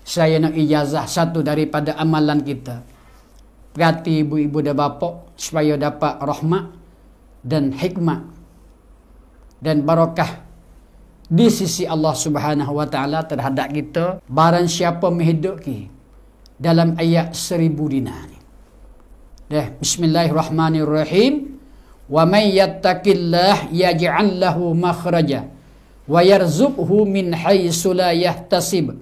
saya nak ijazah satu daripada amalan kita. Perhati ibu-ibu dan bapa supaya dapat rahmat dan hikmat dan barakah di sisi Allah Subhanahu wa taala terhadap kita. Barang siapa menghidupi dalam ayat 1000 dinar ni. Bismillahirrahmanirrahim. Wa may yattaqillah yaj'al lahu makhraja wa yarzuqhu min haitsu la yahtasib.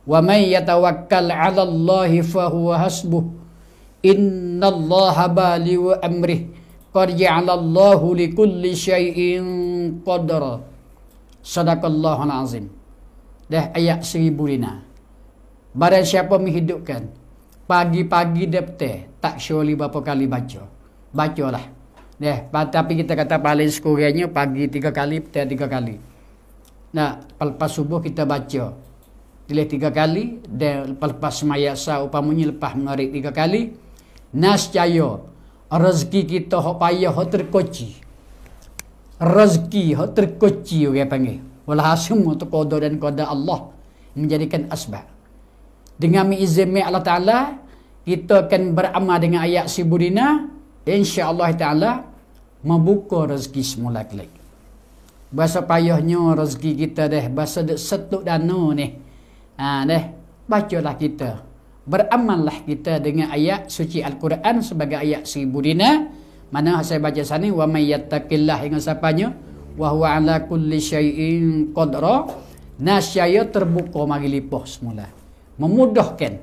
Wa may yatawakkal 'ala Allahi fa huwa hasbuh. Innallaha balighu amrih. Qad ja'ala Allahu likulli syai'in qadra. Sadaqallahul azim. Ayat 1000 dinar. Barang siapa menghidupkan pagi-pagi daptar tak syoli berapa kali baca. Bacalah. Tapi kita kata paling sekurangnya pagi 3 kali, petang 3 kali. Nah, lepas subuh kita baca. Pilih 3 kali, dan lepas semaya sah upamanya lepas mengarik 3 kali. Nascaya rezeki kita hok payah hok terkunci. Rezeki hok terkunci orang panggil. Walhasil tu qada dan qada Allah menjadikan asbab. Dengan izin Allah Taala kita akan beramal dengan ayat 1000 dinar, insya-Allah Taala membuka rezeki semula klik. Bahasa payahnya rezeki kita bahasa setuk dana ni. Bacalah kita. Beramallah kita dengan ayat suci Al-Quran sebagai ayat 1000 dinar. Mana saya baca sana, wa may yattaqillah hingga sapanya wa huwa ala kulli syai'in qadra. Nasyaya terbuka mari lipoh semula. Memudahkan.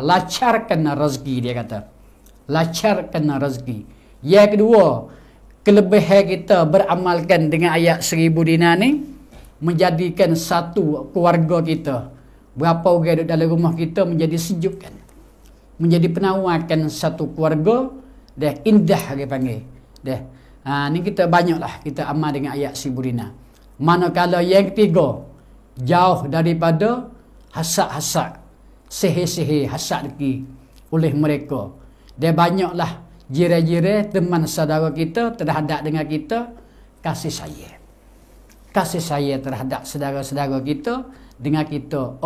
Lancarkan rezeki dia kata. Lancarkan rezeki. Yang kedua, kelebihan kita beramalkan dengan ayat 1000 dinar ni menjadikan satu keluarga kita. Berapa orang duduk dalam rumah kita menjadi sejuk kan. Menjadi penawarkan satu keluarga indah dia panggil. Ni kita banyaklah kita amal dengan ayat 1000 dinar. Manakala yang ketiga, jauh daripada hasad-hasad, sihir-sihir, hasad lagi oleh mereka. Dia banyaklah jiran-jiran, teman saudara kita terhadap dengan kita kasih sayang. Kasih sayang terhadap saudara-saudara kita dengan kita.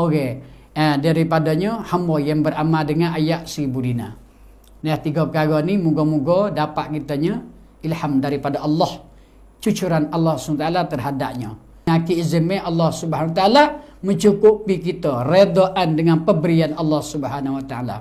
Daripadanya hamba yang beramal dengan ayat 1000 dinar. 3 perkara ni moga-moga dapat kitanya ilham daripada Allah, cucuran Allah SWT terhadapnya. Dengan izin Allah SWT mencukupi kita redaan dengan pemberian Allah SWT.